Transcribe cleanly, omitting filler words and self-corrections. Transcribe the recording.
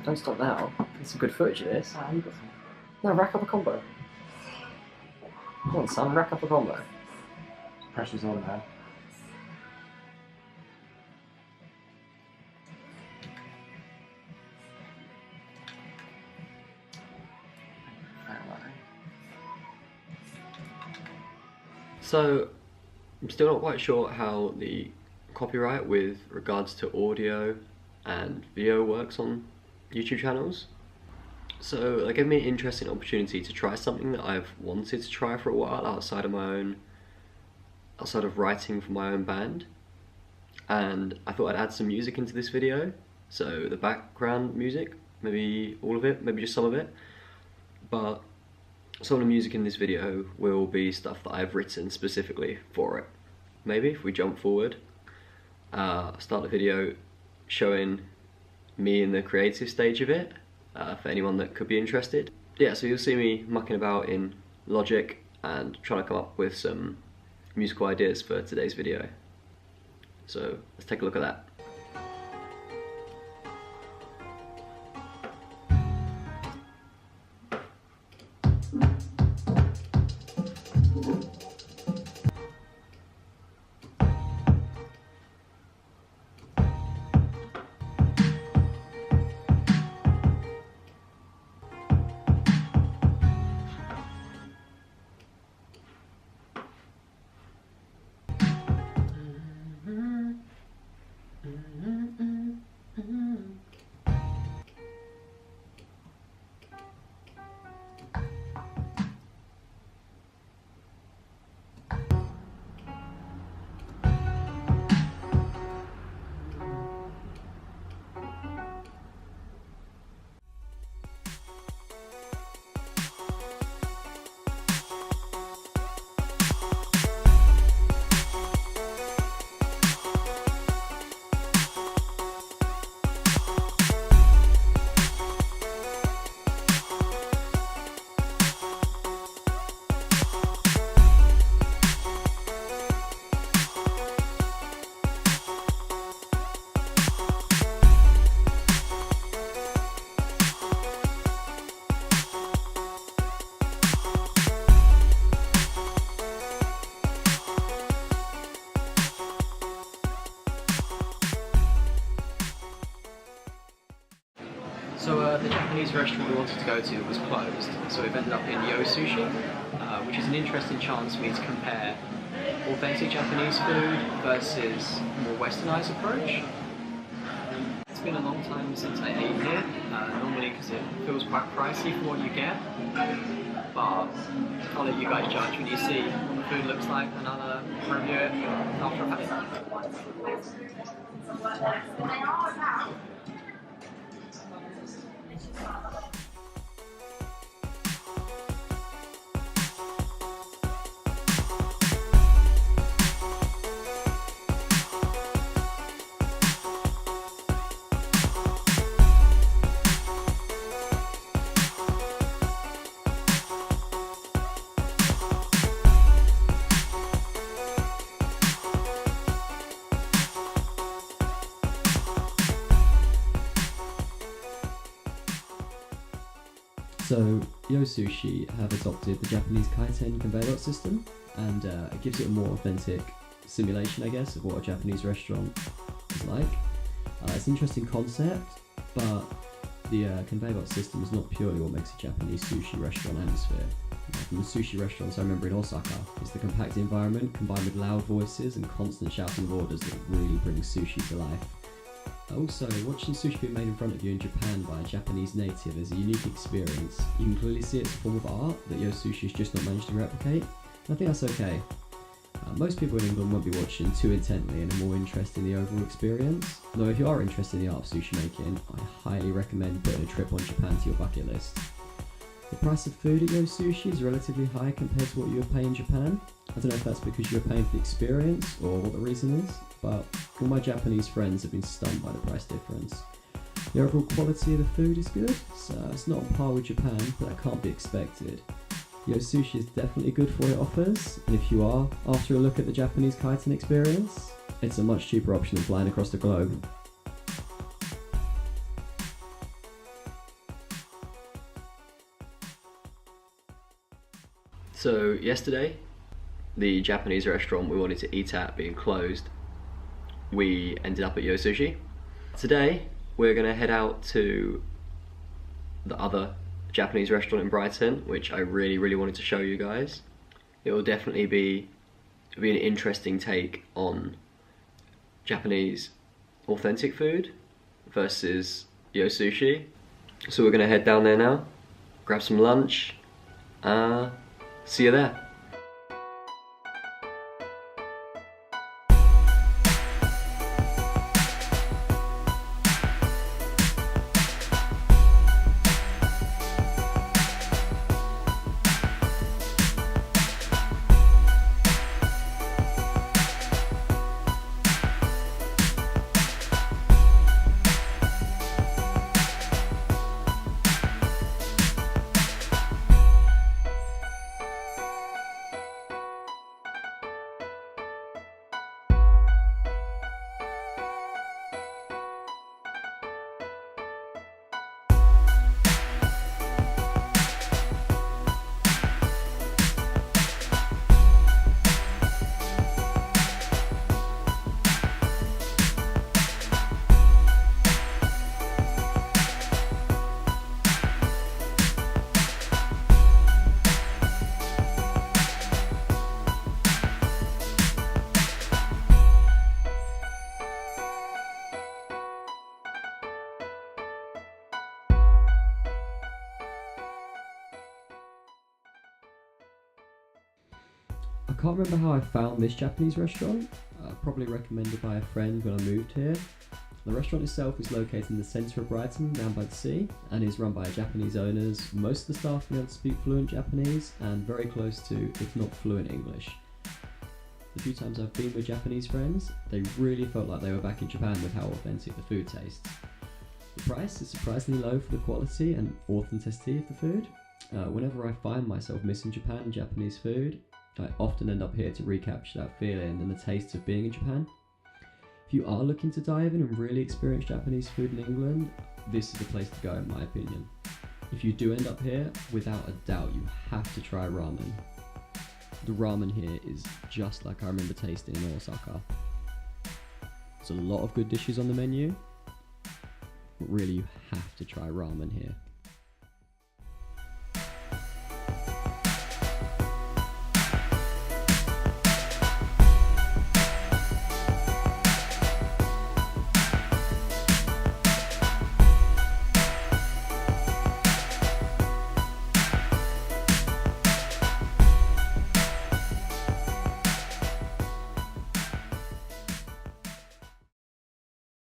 Don't stop now. There's some good footage of this. Ah, you got some. No, rack up a combo. Come on, son, rack up a combo. Pressure's on there. So, I'm still not quite sure how the copyright with regards to audio and video works on YouTube channels. So that gave me an interesting opportunity to try something that I've wanted to try for a while outside of writing for my own band. And I thought I'd add some music into this video. So the background music, maybe all of it, maybe just some of it. But some of the music in this video will be stuff that I've written specifically for it. Maybe if we jump forward, start the video showing me in the creative stage of it, for anyone that could be interested. Yeah, so you'll see me mucking about in Logic and trying to come up with some musical ideas for today's video. So let's take a look at that. So the Japanese restaurant we wanted to go to was closed, so we've ended up in Yo Sushi, which is an interesting chance for me to compare authentic Japanese food versus a more westernized approach. It's been a long time since I ate here, normally because it feels quite pricey for what you get, but I'll let you guys judge when you see what the food looks like, and I'll review it after I've had it. So, Yo Sushi have adopted the Japanese kaiten conveyor belt system, and it gives it a more authentic simulation, I guess, of what a Japanese restaurant is like. It's an interesting concept, but the conveyor belt system is not purely what makes a Japanese sushi restaurant atmosphere. From the sushi restaurants I remember in Osaka, it's the compact environment combined with loud voices and constant shouting of orders that really brings sushi to life. Also, watching sushi being made in front of you in Japan by a Japanese native is a unique experience. You can clearly see it's a form of art that Yo Sushi has just not managed to replicate, and I think that's okay. Most people in England won't be watching too intently and are more interested in the overall experience, though if you are interested in the art of sushi making, I highly recommend putting a trip on Japan to your bucket list. The price of food at Yo Sushi is relatively high compared to what you would pay in Japan. I don't know if that's because you're paying for the experience or what the reason is, but all my Japanese friends have been stunned by the price difference. The overall quality of the food is good, so it's not on par with Japan, but that can't be expected. Yo Sushi is definitely good for what it offers, and if you are after a look at the Japanese kaiten experience, it's a much cheaper option than flying across the globe. So yesterday, the Japanese restaurant we wanted to eat at being closed, we ended up at Yo Sushi. Today, we're gonna head out to the other Japanese restaurant in Brighton, which I really wanted to show you guys. It will definitely be an interesting take on Japanese authentic food versus Yo Sushi. So we're gonna head down there now, grab some lunch, see you there. I can't remember how I found this Japanese restaurant, probably recommended by a friend when I moved here. The restaurant itself is located in the centre of Brighton, down by the sea, and is run by Japanese owners. Most of the staff are able to speak fluent Japanese and very close to, if not fluent, English. The few times I've been with Japanese friends, they really felt like they were back in Japan with how authentic the food tastes. The price is surprisingly low for the quality and authenticity of the food. Whenever I find myself missing Japan and Japanese food, I often end up here to recapture that feeling and the taste of being in Japan. If you are looking to dive in and really experience Japanese food in England, this is the place to go in my opinion. If you do end up here, without a doubt you have to try ramen. The ramen here is just like I remember tasting in Osaka. There's a lot of good dishes on the menu, but really you have to try ramen here.